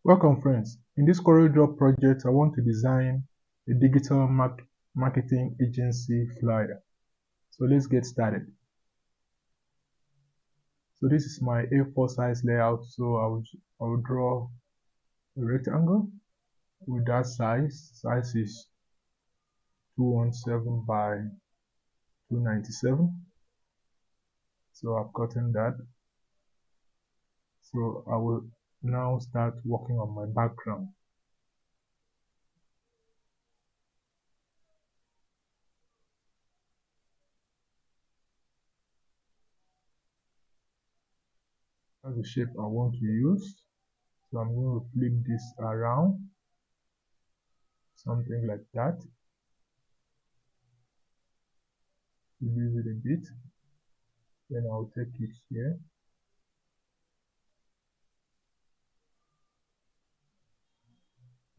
Welcome friends. In this Corel Draw project, I want to design a digital marketing agency flyer. So let's get started. So this is my A4 size layout. So I will draw a rectangle with that size. Size is 217 by 297. So I've gotten that. So I will now start working on my background. That's the shape I want to use. So I'm going to flip this around, something like that. Reduce it a bit. Then I'll take it here.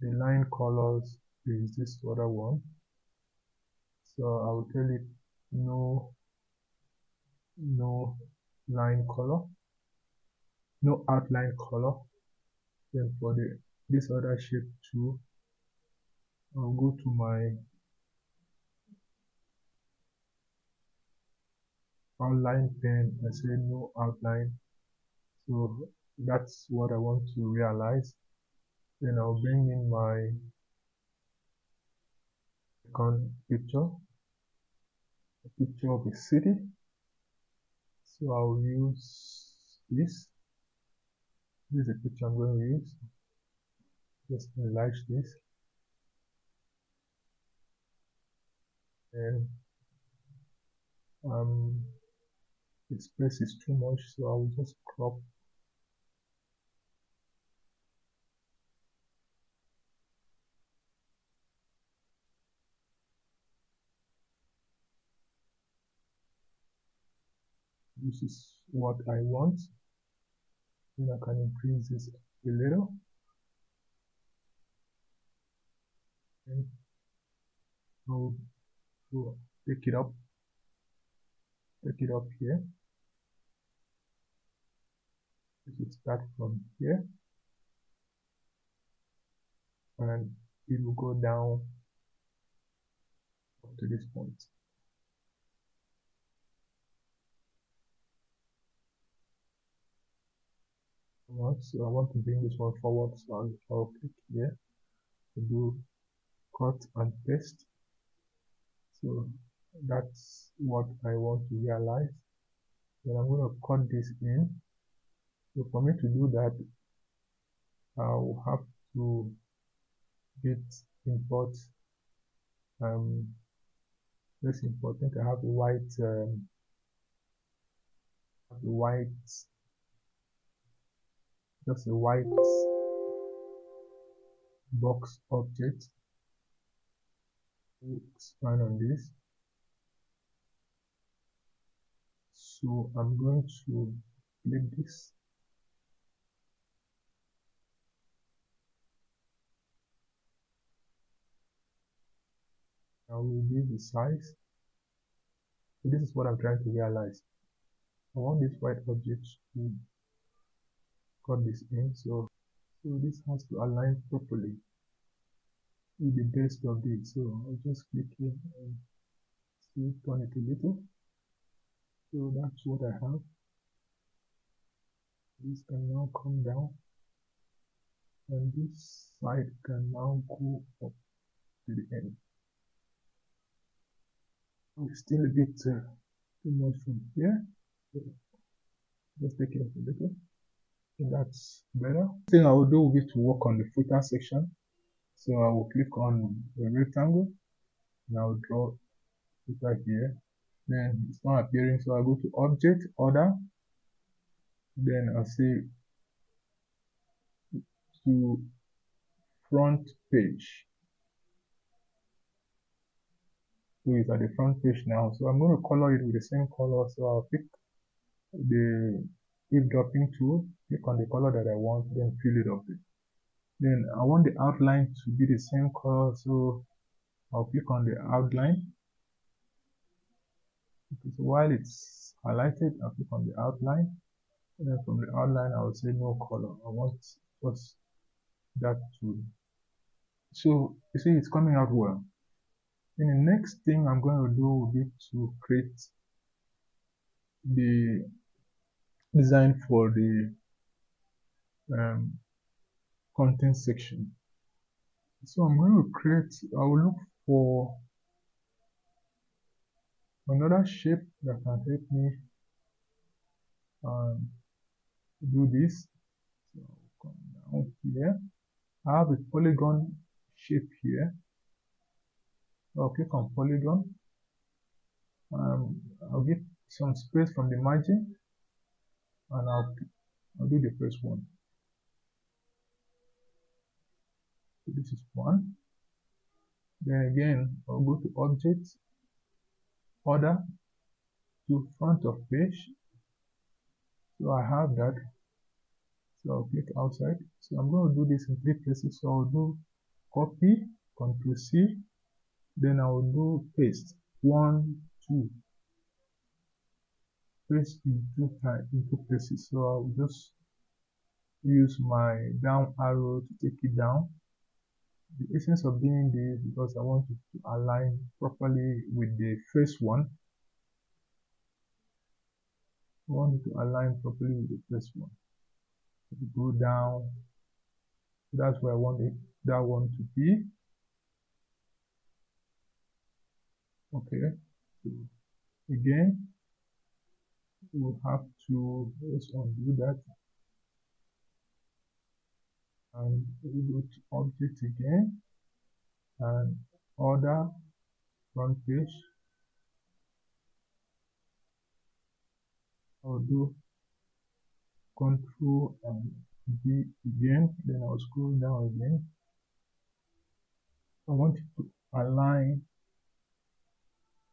The line colors is this other one. So I will tell it no line color, no outline color. Then for this other shape too, I'll go to my outline pen and say no outline. So that's what I want to realize. Then I'll bring in my second picture, a picture of a city. So I'll use this. This is a picture I'm going to use. Just enlarge this. And the space is too much, so I will just crop. This is what I want. Then I can increase this a little. And I'll take it up here. It will start from here and it will go down up to this point. So I want to bring this one forward, so I'll click here to do cut and paste. So that's what I want to realize. Then I'm going to cut this in. So for me to do that, I'll have to import. Let's import. I think I have a just a white box object. Expand on this. So I'm going to flip this. I will reduce the size. So this is what I'm trying to realize. I want this white object to cut this in. So this has to align properly with the best of this. So I'll just click here and turn it a little. So that's what I have. This can now come down, and this side can now go up to the end. It's still a bit too much from here. So just take it up a little. And that's better. The thing I will do will be to work on the footer section. So I will click on the rectangle and I will draw footer here. Then it's not appearing, so I go to object, order. Then I'll say to front page. So it's at the front page now. So I'm going to color it with the same color. So I'll pick the eavesdropping tool, click on the color that I want, then fill it up. Then I want the outline to be the same color, so I'll click on the outline. Okay, so while it's highlighted, I'll click on the outline. And then from the outline, I will say no color. I want just that tool. So you see it's coming out well. Then the next thing I'm going to do will be to create the design for the um, content section. So I'm going to create, I will look for another shape that can help me um, do this. So I'll come down here. I have a polygon shape here. I'll click on polygon. I'll give some space from the margin, and I'll do the first one. So this is one. Then again, I'll go to object, order, to front of page. So I have that. So I'll click outside. So I'm going to do this in 3 places. So I'll do copy, Control C, then I'll do paste. 1, 2, paste in 2 places. So I'll just use my down arrow to take it down. The essence of doing this, because I want it to align properly with the first one. I want it to align properly with the first one. Go down. That's where I want that one to be. Okay. So again, we'll have to just undo that, and we go to object again and order front page. I'll do Control and D again, then I'll scroll down again. I want it to align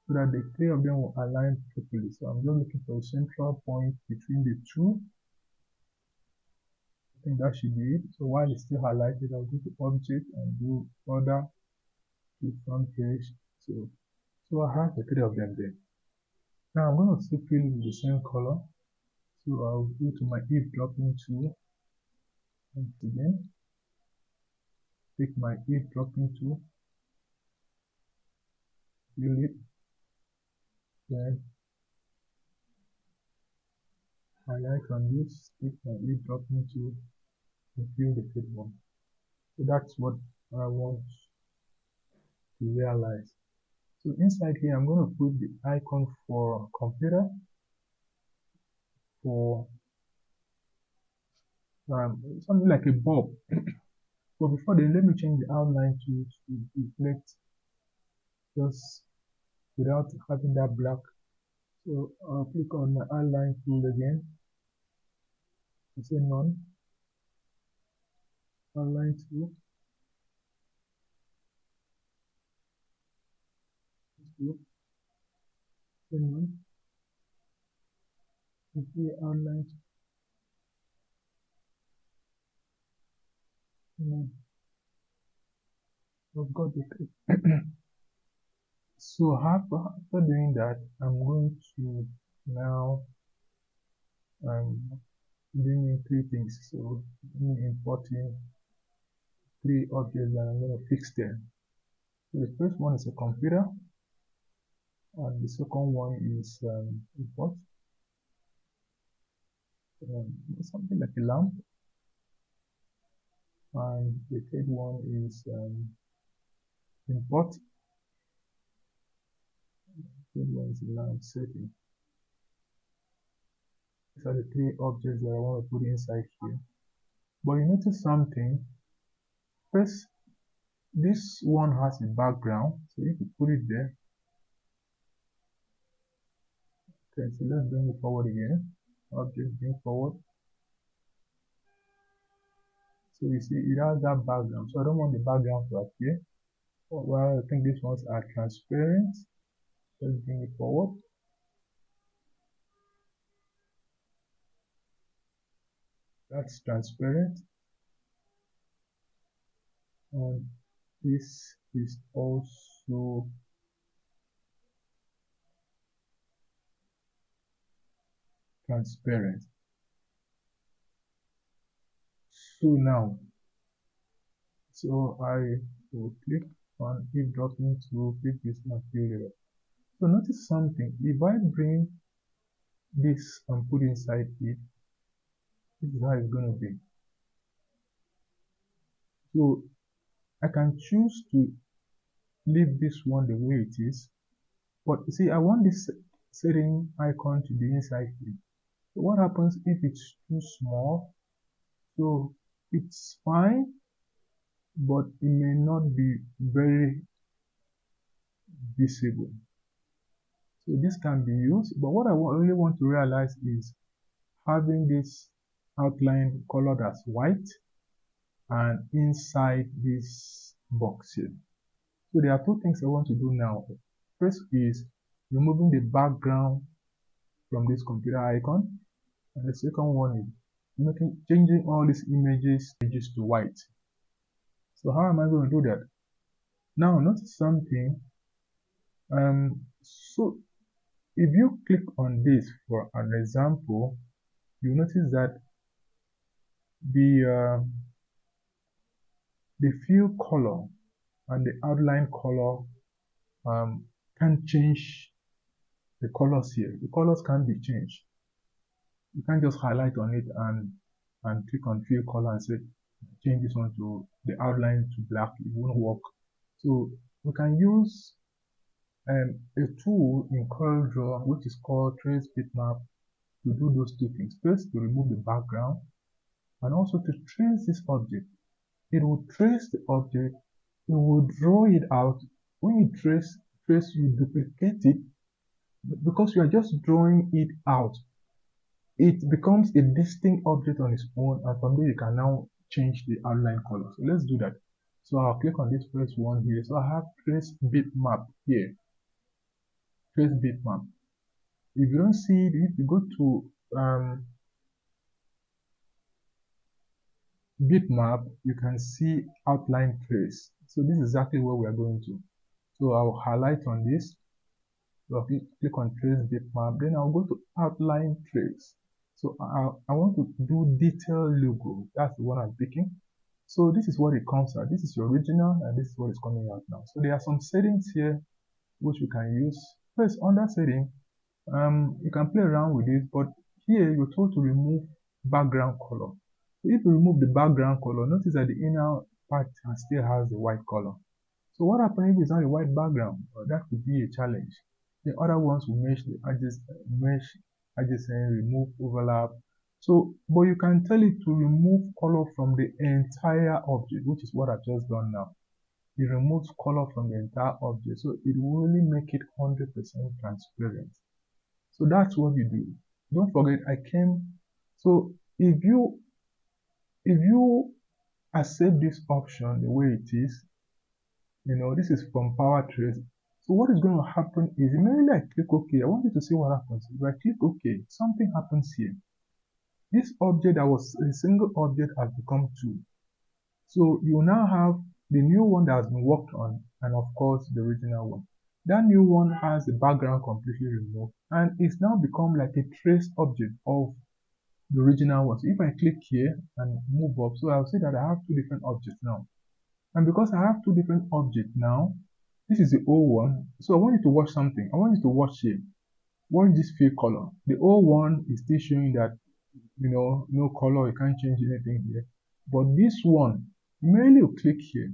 so that the 3 of them will align properly. So I'm just looking for a central point between the 2. I think that should be it. So while it's still highlighted, I'll go to object and do order to front page. So I have the 3 of them there. Now I'm going to still fill it with the same color. So I'll go to my eavesdropping tool once again. Take my eavesdropping tool, fill it, then highlight on this, take my eavesdropping tool and fill the third one. So that's what I want to realize. So inside here, I'm going to put the icon for computer, for something like a bulb. But before then, let me change the outline to reflect just without having that black. So I'll click on my outline tool again. I say none. Outline tool. Say none. Okay, outline tool. I've got it. So after doing that, I'm going to now doing 3 things. So I'm importing 3 objects that I'm going to fix them. So the first one is a computer, and the second one is import, something like a lamp, and the third one is import. The third one is a lamp setting. These are the 3 objects that I want to put inside here. But you notice something. First, this one has a background, so if you put it there. Okay, so let's bring it forward again. Object bring forward. So you see it has that background. So I don't want the background to appear. Well, I think these ones are transparent. Let's bring it forward. That's transparent. And this is also transparent. So now So I will click on if dropping to pick this material. So notice something. If I bring this and put inside it, this is how it's going to be. So I can choose to leave this one the way it is, but you see, I want this setting icon to be inside here. So what happens if it's too small? So it's fine, but it may not be very visible. So this can be used, but what I really want to realize is having this outline colored as white and inside this box here. So there are two things I want to do now. First is removing the background from this computer icon, and the second one is changing all these images to white. So how am I going to do that? Now notice something. So if you click on this for an example, you notice that the fill color and the outline color can change the colors here. The colors can be changed. You can't just highlight on it and click on fill color and say change this one to the outline to black. It won't work. So we can use a tool in Corel Draw which is called Trace Bitmap to do those two things. First, to remove the background and also to trace this object. It will trace the object, it will draw it out. When you trace, you duplicate it because you are just drawing it out. It becomes a distinct object on its own, and from there you can now change the outline color. So let's do that. So I'll click on this first one here. So I have trace bitmap here. Trace bitmap. If you don't see it, if you go to bitmap, you can see outline trace. So this is exactly where we are going to. So I'll highlight on this. So I'll click on trace bitmap. Then I'll go to outline trace. So I want to do detail logo. That's the one I'm picking. So this is what it comes out. This is your original, and this is what is coming out now. So there are some settings here which we can use. First, under setting, you can play around with it, but here you're told to remove background color. So if you remove the background color, notice that the inner part still has the white color. So what happens if it's not a white background? That could be a challenge. The other ones will mesh the adjacent, remove overlap. So, but you can tell it to remove color from the entire object, which is what I've just done now. It removes color from the entire object, so it will really make it 100% transparent. So that's what you do. Don't forget, so if you accept this option the way it is, this is from Power Trace. So what is going to happen is immediately I click OK. I want you to see what happens. If I click OK, something happens here. This object that was a single object has become two. So you now have the new one that has been worked on, and of course the original one. That new one has the background completely removed, and it's now become like a trace object of the original one. So if I click here and move up, so I'll see that I have two different objects now. And because I have two different objects now, this is the old one. So I want you to watch something. I want you to watch here. Watch this fill color. The old one is still showing that, no color, you can't change anything here. But this one, immediately you click here,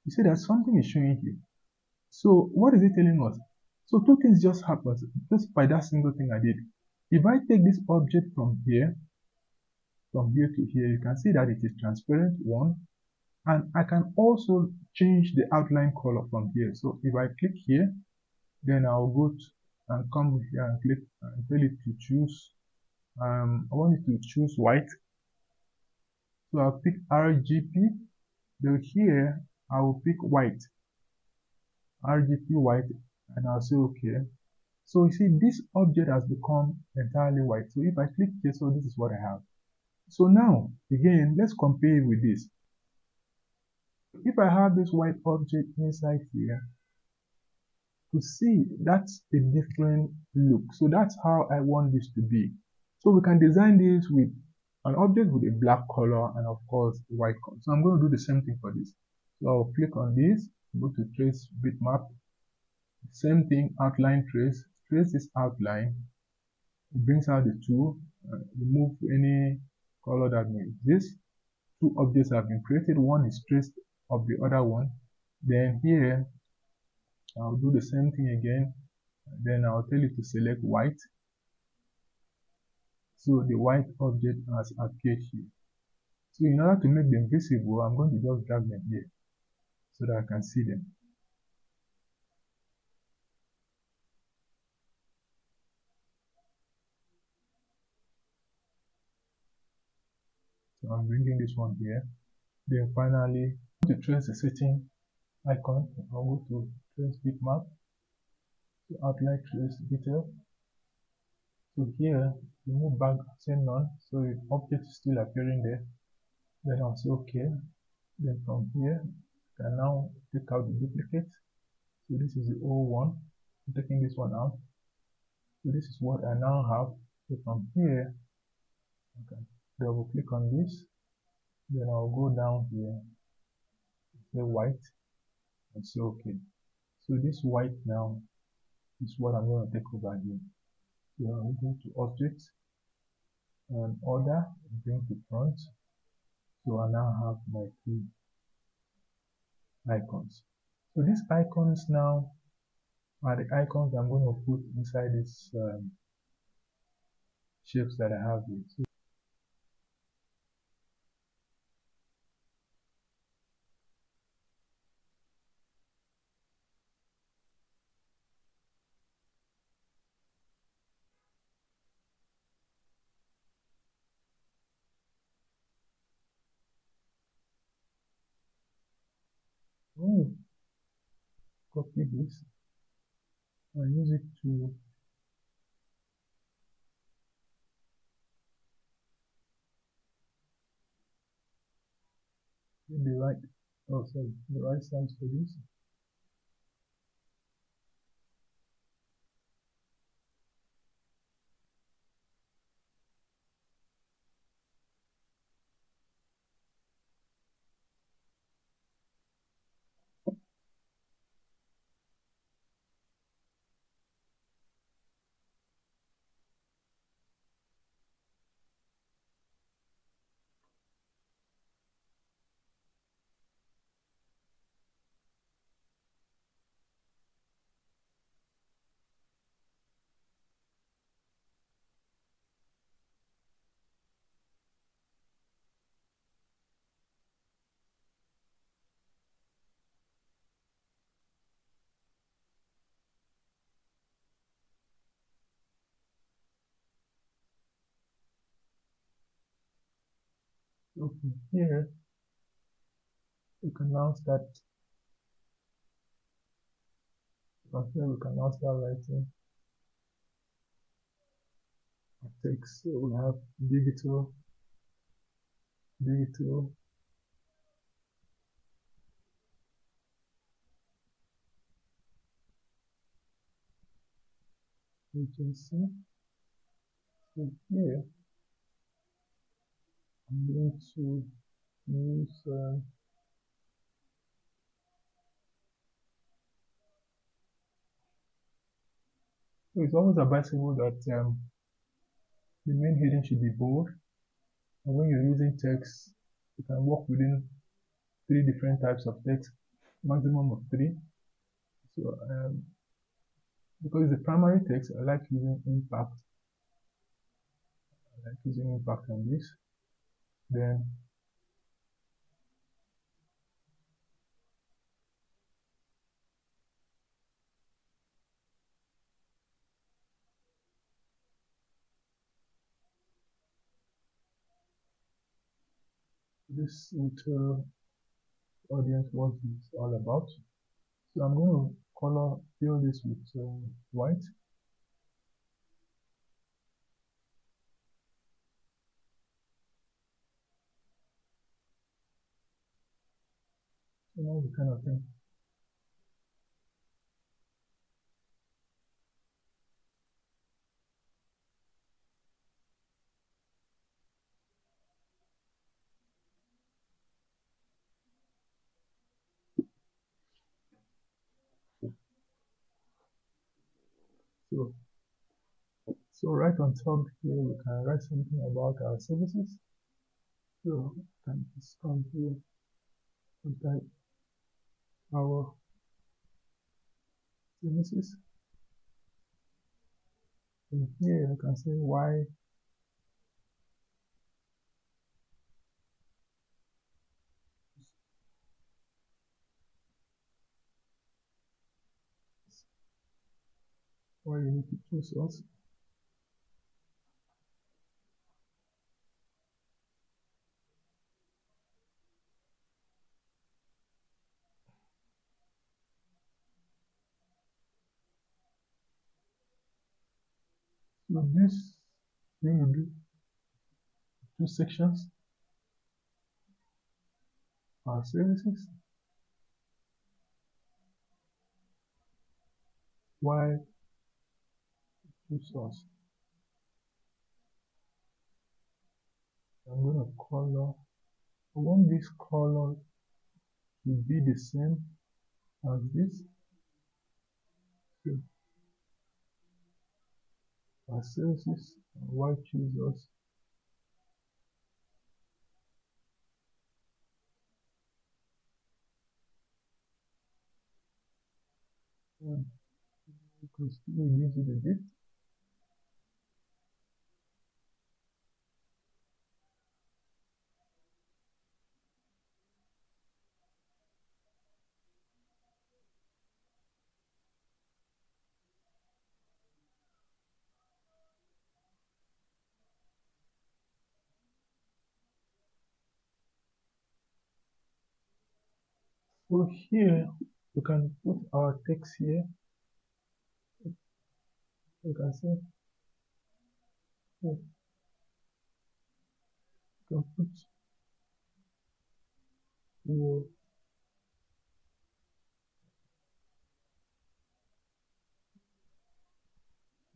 you see that something is showing here. So what is it telling us? So two things just happened just by that single thing I did. If I take this object from here to here, you can see that it is transparent, one, and I can also change the outline color from here. So if I click here, then I'll go and come here and click and tell it to choose. I want it to choose white. So I'll pick RGB. Then here I will pick white. RGB white, and I'll say OK. So you see this object has become entirely white. So if I click here, so this is what I have. So now again, let's compare with this. If I have this white object inside here, to see that's a different look. So that's how I want this to be. So we can design this with an object with a black color and of course a white color. So I'm going to do the same thing for this. So I'll click on this, go to trace bitmap, same thing, outline trace, trace this outline. It brings out the two, remove any color that may exist. Two objects have been created, one is traced of the other one. Then here I'll do the same thing again. Then I'll tell you to select white. So the white object has appeared here. So in order to make them visible, I'm going to just drag them here so that I can see them. So I'm bringing this one here. Then finally, to trace the setting icon, I'll go to trace bitmap, to outline trace detail. So here, remove back say none, so the object is still appearing there. Then I'll say okay. Then from here, I can now take out the duplicate. So this is the old one. I'm taking this one out. So this is what I now have. So from here, okay, double click on this. Then I'll go down here, say white, and say okay. So this white now is what I'm going to take over here. So I'm going to object and order, bring to front. So I now have my two icons. So these icons now are the icons I'm going to put inside these shapes that I have here. So copy this and use it to get the right, oh sorry, the right size for this. So from here, we can now start, from here we can now start writing our text. So we have digital, digital, agency. So here, I'm going to use so it's always advisable that the main heading should be bold, and when you're using text, you can work within three different types of text, maximum of three. So because it's the primary text, I like using impact. I like using impact on this. Then this will tell audience what it's all about. So I'm going to color fill this with white. So now the kind of thing. So, so right on top here, we can write something about our services. So, we can just come here and type our services. And here, I can say why you need to choose us. So this thing will be two sections, our services, why choose us. I'm going to color. I want this color to be the same as this. So our services, why choose us. And you can still use it a bit. So here we can put our text here. You can say you can put your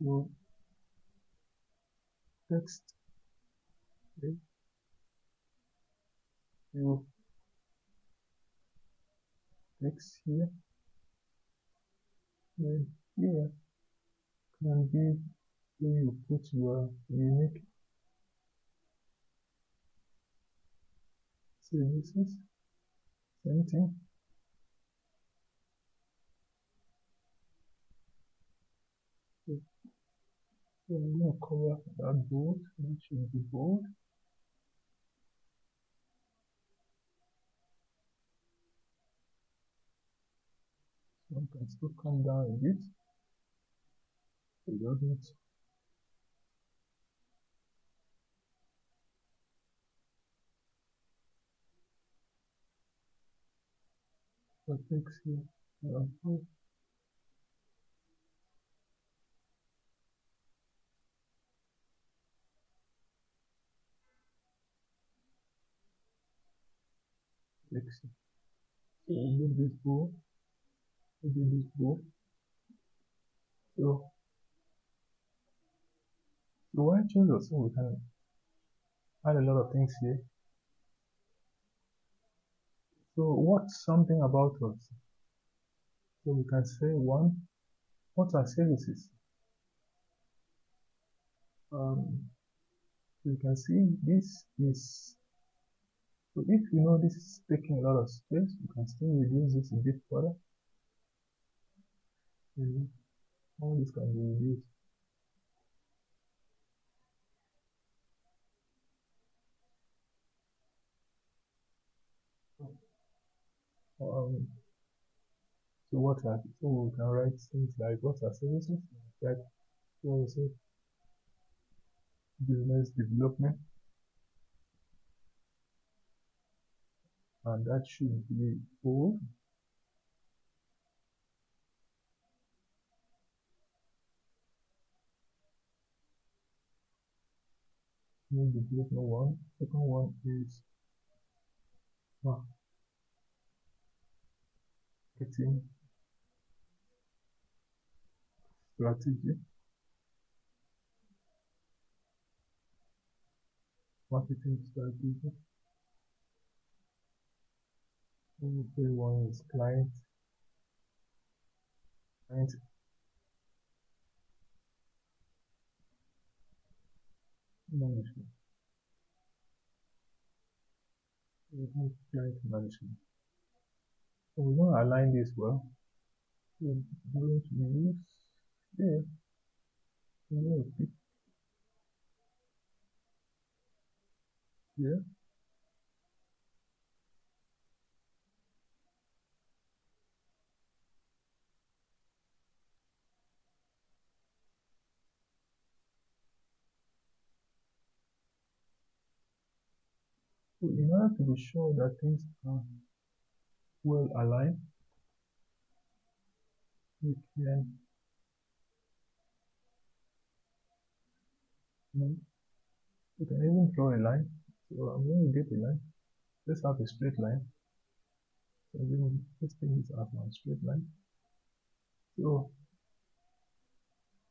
your text, okay, your text here. Then here can be where you put your unique services. Same thing. So, I'm going to cover that bold. That should be bold. So I can still come down a bit. So it doesn't. So text here. Text. So I do this bold. I do this bold. So why choose us? So we can add a lot of things here. So what's something about us? So we can say one, what are services? So you can see this is, so if you know this is taking a lot of space, you can still reduce this a bit further. All this can be reduced. Um, so we can write things like what are services? Like so we say business development, and that should be full. Development one. Second one is marketing strategy. Marketing strategy. And the third one is client management. We have client management. So we're going to align this well. We're going to use here. We're going to pick here. So in order to be sure that things are well aligned, we can we can even draw a line. So I'm going to get a line. Let's have a straight line. So let's take this as my straight line. So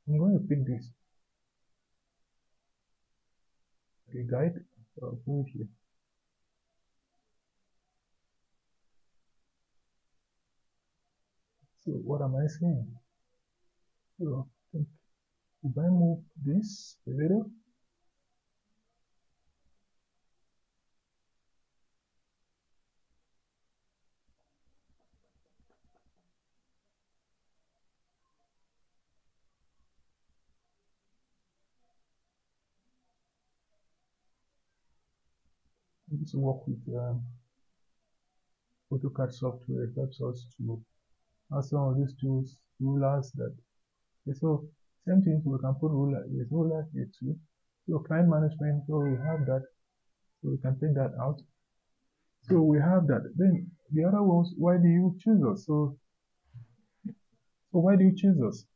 I'm going to pick this a guide. So I'll put it here. So what am I saying? So if I move this a little, this work with AutoCAD software helps us to have some of these tools, rulers that. Okay, so same thing, so we can put ruler. There's ruler here too. So client management, so we have that. So we can take that out. So we have that. Then the other ones, why do you choose us? So why do you choose us?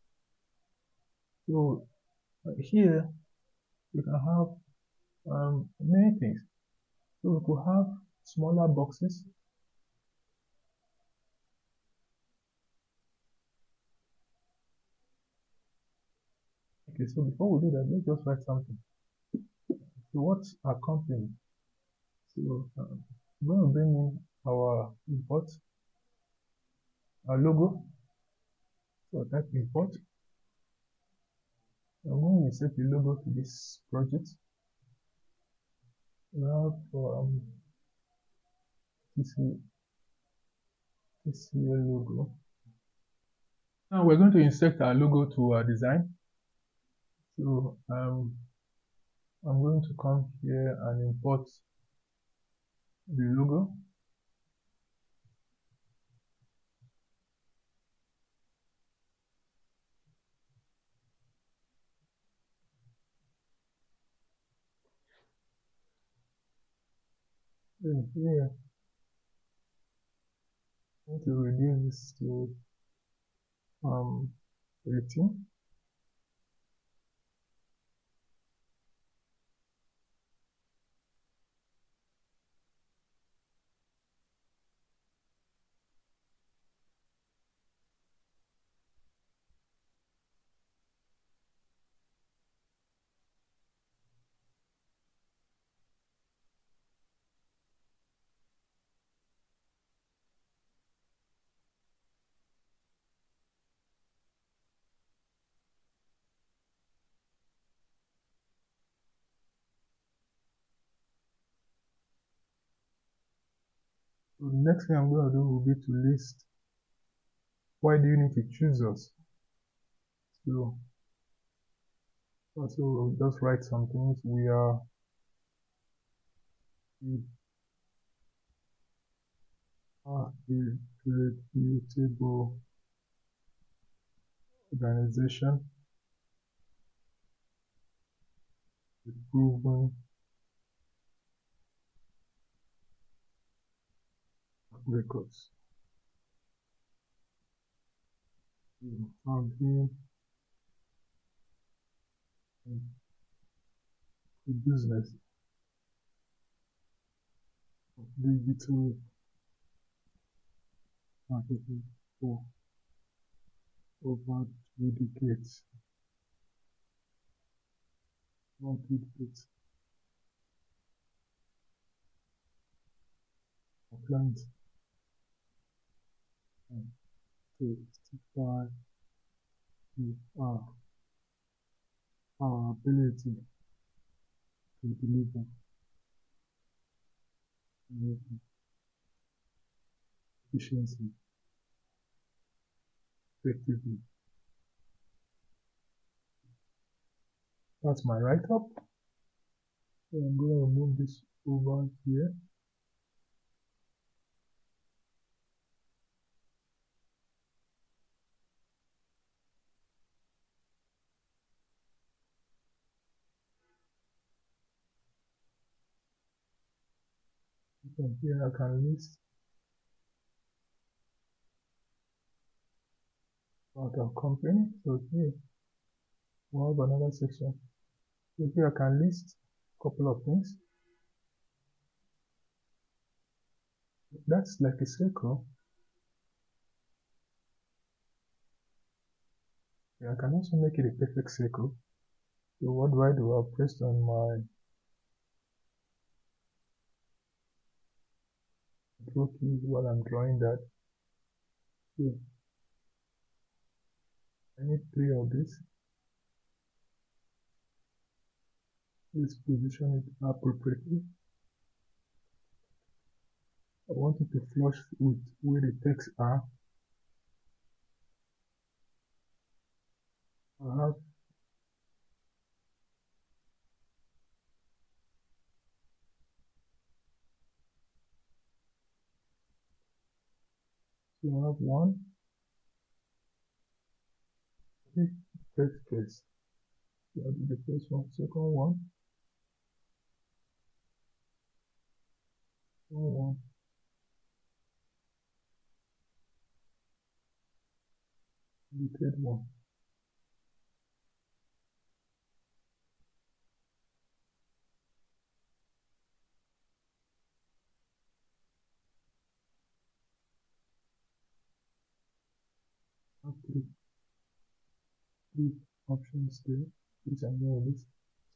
So here we can have many things. So we could have smaller boxes. Okay, so before we do that, let's just write something. So what's our company? So we're going to bring in our import, our logo. So type import. I'm going to insert the logo to this project. We have this here logo. Now we're going to insert our logo to our design. So I'm going to come here and import the logo. Then here, I'm going to reduce this to 18. So the next thing I'm going to do will be to list why do you need to choose us. So also we'll just write some things. We are a reputable organization with proven records. We have been a business of digital marketing for over 2 decades. Our clients to testify to our ability to deliver efficiently, effectively. That's my write-up. So I'm going to move this over here. From here I can list about our company. So here we have another section. So here I can list a couple of things. That's like a circle. Yeah, I can also make it a perfect circle. So what do I do? I'll press on my control key while I'm drawing that. So I need 3 of this. Let's position it appropriately. I want it to flush with where the text are. I have one. Text first. So I'll do the first one, second one, third one, the third one. I have three options there, which I'm going to list.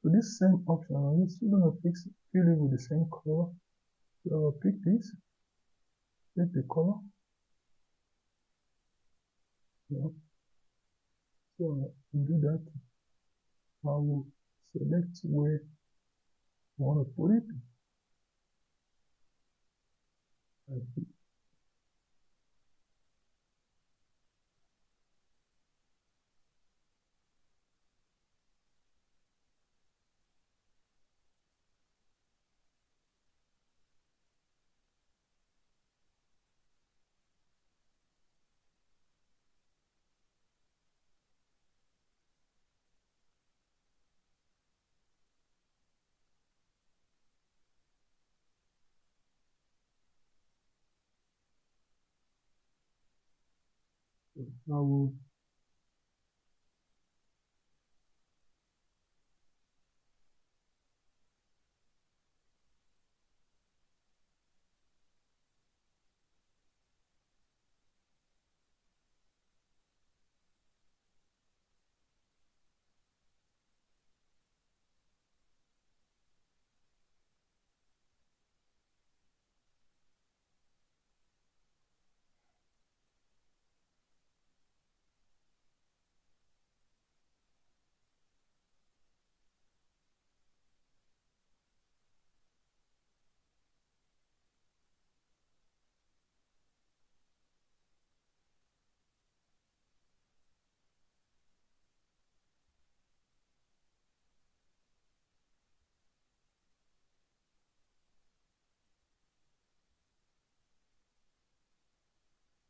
So this same option, I'm still going to fill it with the same color. So I'll pick this, pick the color. Yeah. So to do that, I will select where I want to put it. So I will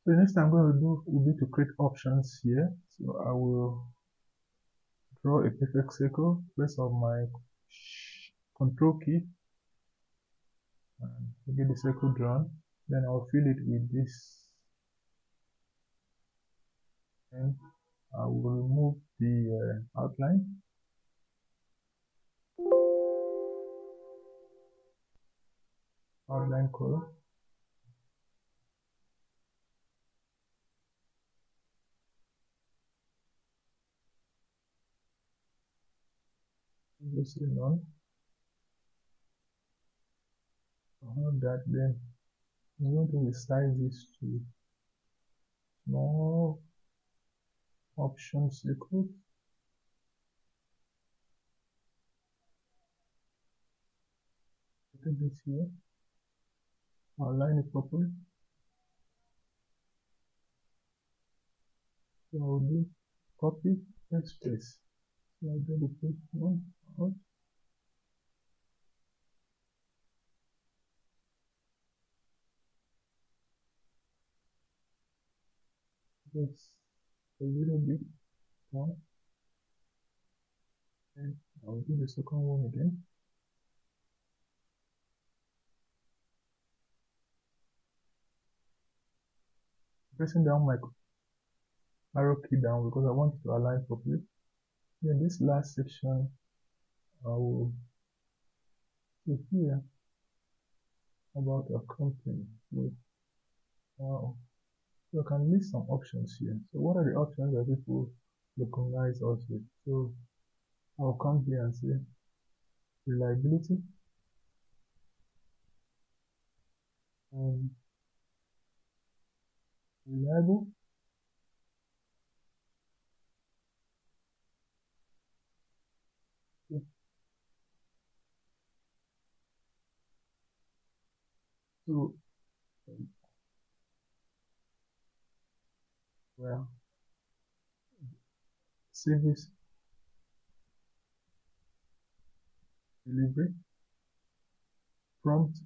So the next thing I'm going to do will be to create options here. So I will draw a perfect circle, press on my control key and get the circle drawn. Then I'll fill it with this, and I will remove the outline. Outline color. Just none. That then I'm going to resize this to small option circle. take this here, align it properly. So I'll do copy, paste. So I'll do the paste one out. Just a little bit down, and I'll do the second one again. Pressing down my arrow key down because I want it to align properly. Then this last section, I will see here about a company. So I can list some options here. So what are the options that people recognize us with? So I'll come here and say reliability and reliable. So well, service delivery, prompt,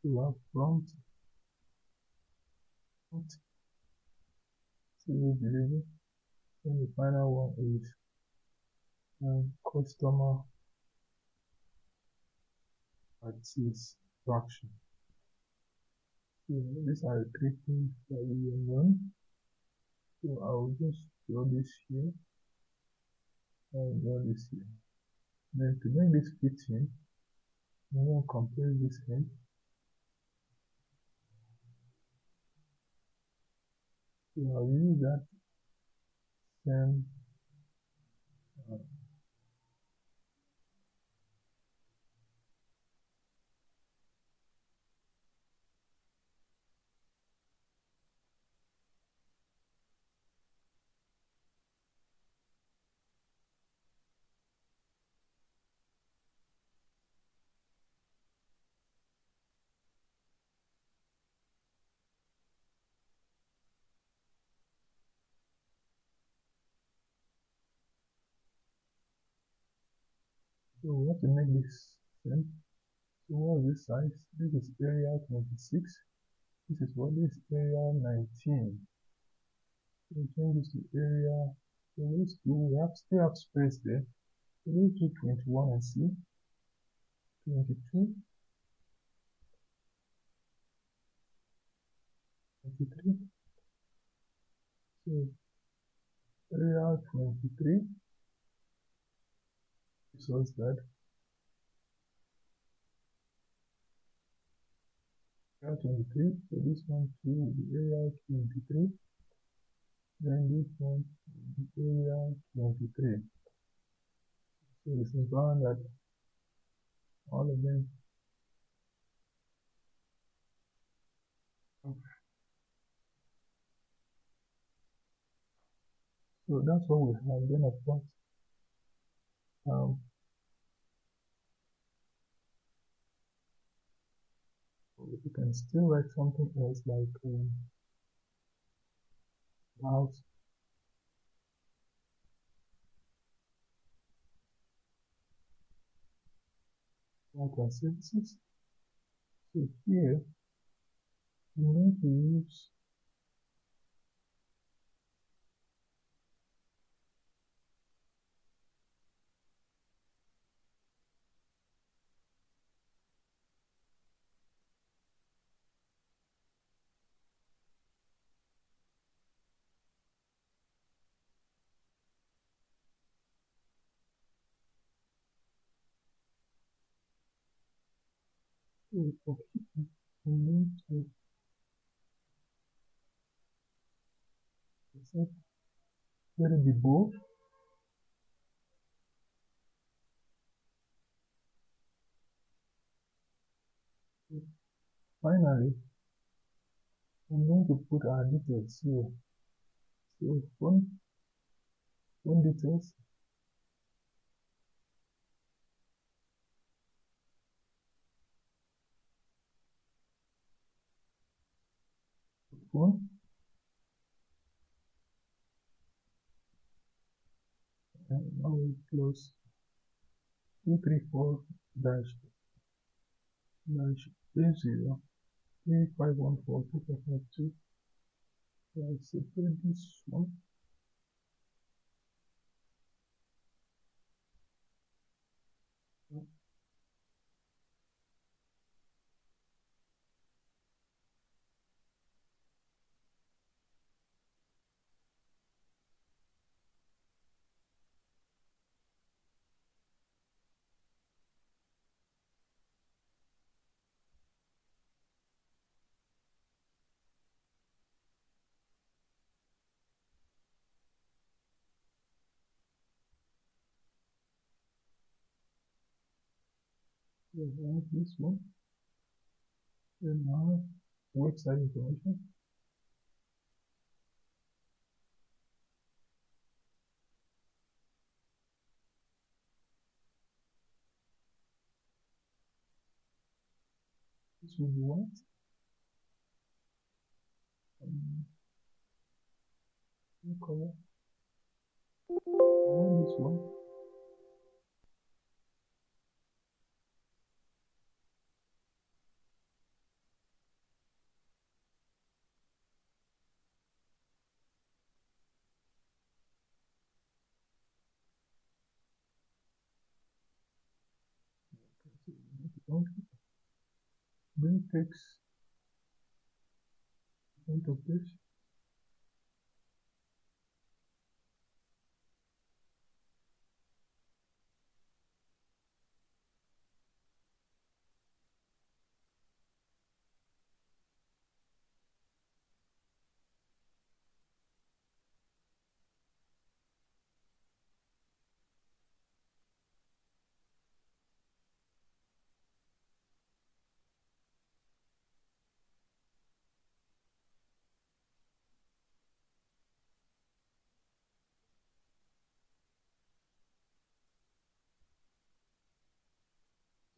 to have prompt, service delivery. And the final one is customer satisfaction. So these are the three things that we will learn. So I'll just draw this here and draw this here. Then to make this fit in, we will compress this end. So I'll use that same so we have to make this same. So what is this size? This is area 26. This is what this area 19. So we change this to area. So let's do, we have still have space there. So let's do 21 and see. 22, 23. So area 23 shows that area 23. So this one too will be area 23. Then this one will be area 23. So it's important that all of them. So that's what we have. Then of course, you can still write something else like house and services. So here I'm going to use for keeping. I'm going to set let it be bold. Finally, I'm going to put our details here. So phone details, phone, and now we close 234 dash dash 80 3514 2552. I separate this one. We have this one. And now website information. This will be what? Corel. I want this one. Bring text front of this.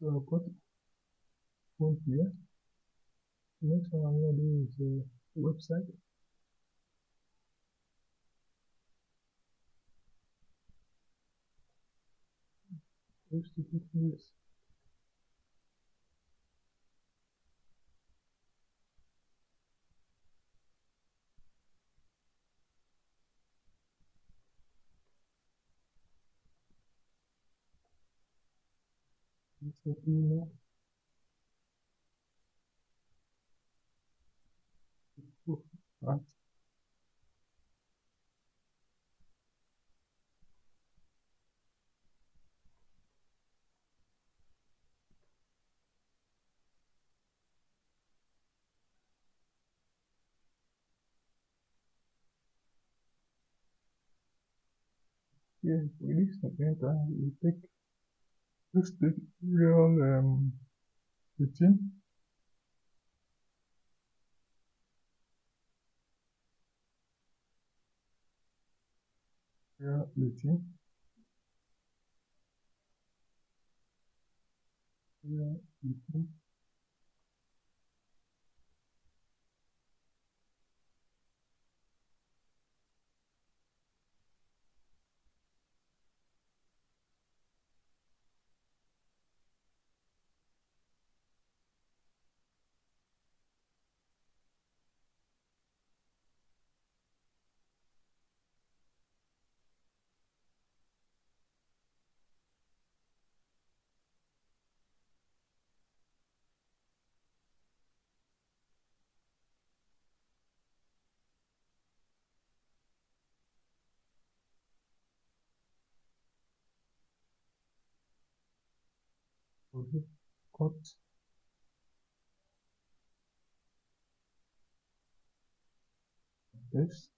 So I'll put phone here. Next one I'm gonna do is website. HTTPS. It's an email. Right. Yeah, with this enter, we take let's take real routine. Real routine. Real routine. Okay. Cut this.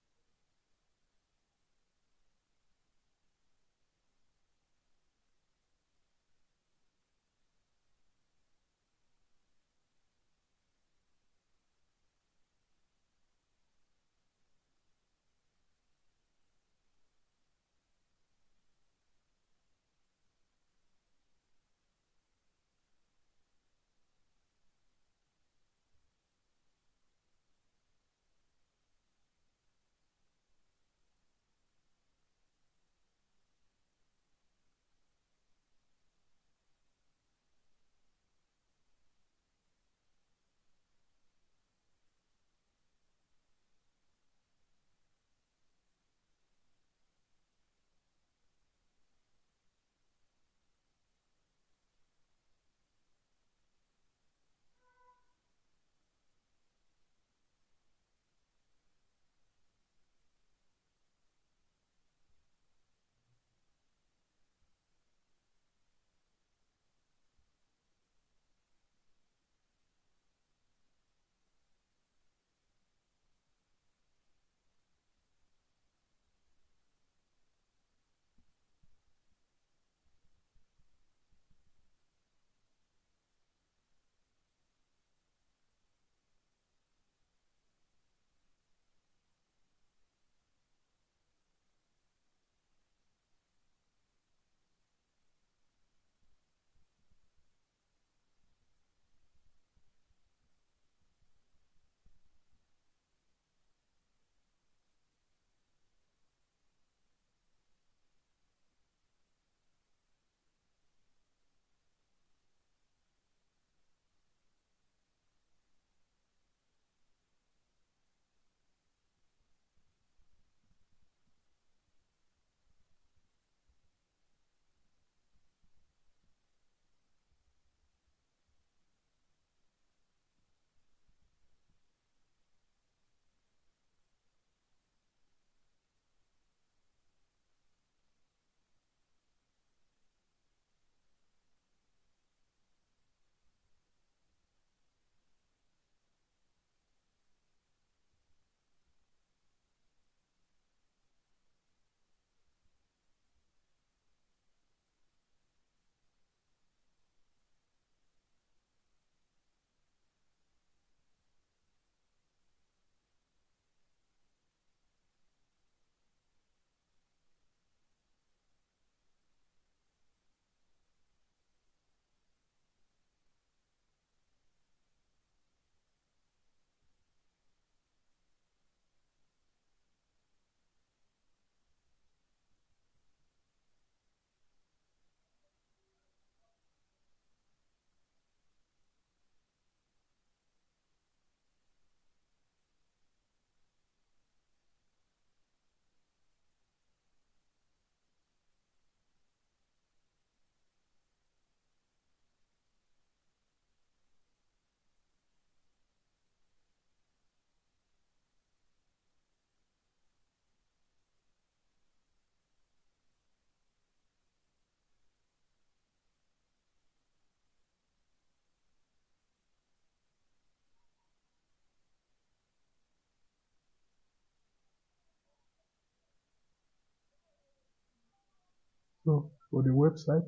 So for the website,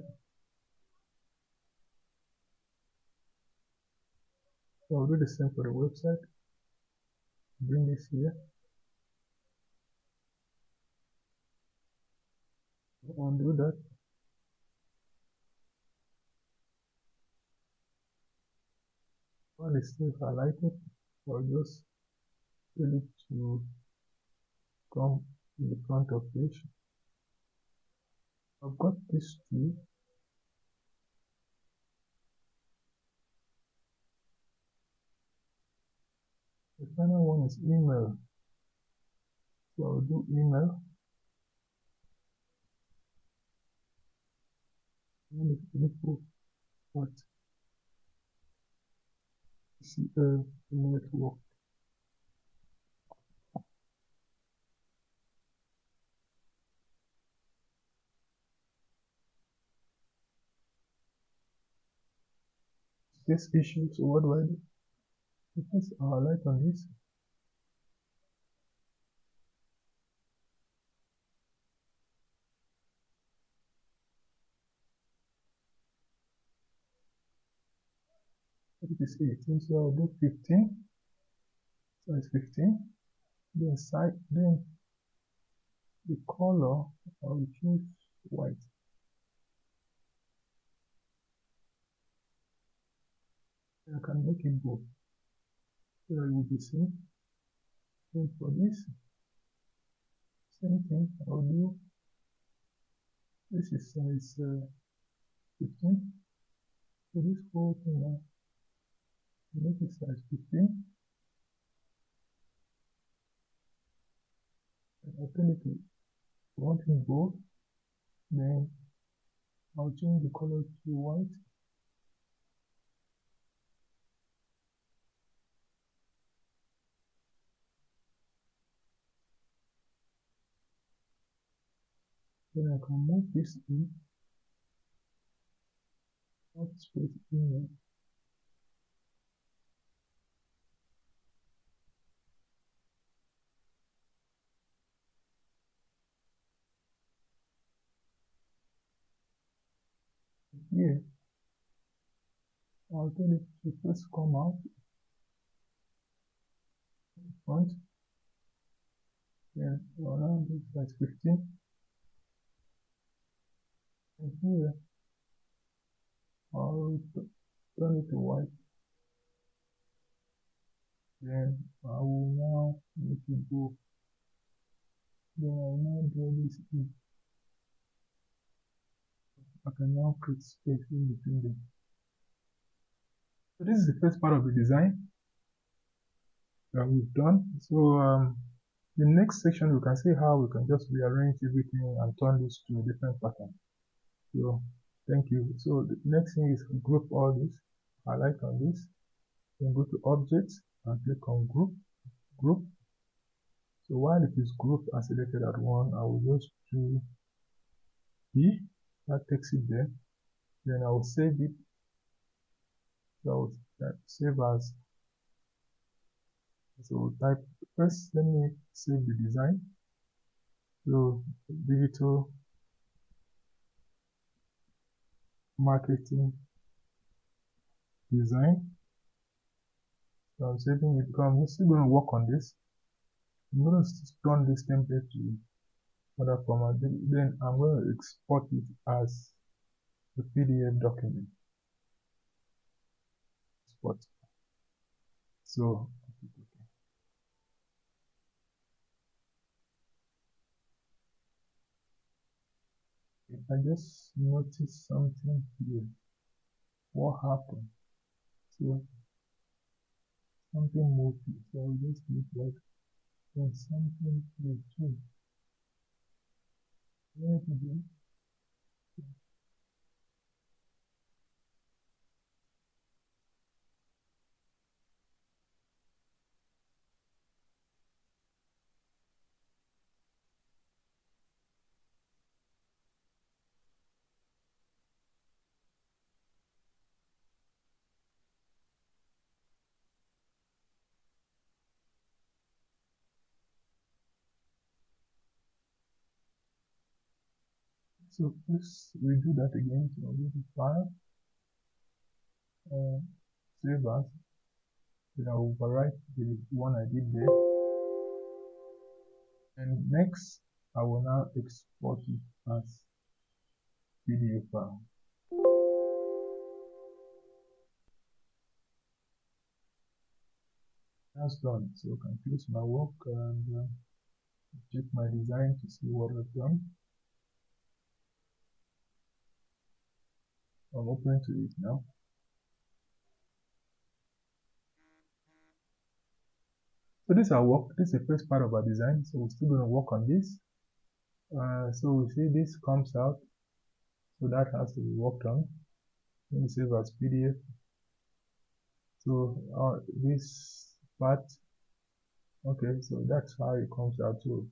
I'll do the same for the website. Bring this here. Undo that. While it's still highlighted, I'll just tell it to come in the front of page. I've got these two. The final one is email. So I'll do email. And it's info at CL network. This issue, so what do I do? Because I'll highlight on this. It is 18, so I'll do 15. Size 15. Then the color I'll choose white. I can make it bold. So it will be seen. Then for this, same thing. I'll do. This is size 15. So this whole thing now, make it size 15. And I'll tell it to want it bold. Then I'll change the color to white. Then I can move this in, not space in. Here, I'll tell it to first come out front. Then around this size 15. And here, I'll turn it to white. Then I will now make it go. Then I will now draw this in. I can now create space in between them. So this is the first part of the design that we've done. So the next section we can see how we can just rearrange everything and turn this to a different pattern. So thank you. So the next thing is group all this. Highlight on this. Then go to objects and click on group. So while it is grouped and selected at one, I will just do B. That takes it there. Then I will save it. So save as. So type first. Let me save the design. So digital marketing design. So I'm saving it because I'm still going to work on this. I'm going to turn this template to other format. Then I'm going to export it as a PDF document. Export. So I just noticed something here. What happened? So something moved. So I'll just look like there's something here too. Where did it? So let's redo that again. So I'll go to file, save as, then I'll overwrite the one I did there. And next, I will now export it as PDF file. That's done. So I can close my work and check my design to see what I've done. I'm open to it now. So this is our work. This is the first part of our design. So we're still going to work on this. So we see this comes out. So that has to be worked on. Let me save as PDF. So this part, okay, so that's how it comes out. So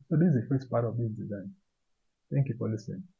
this is the first part of this design. Thank you for listening.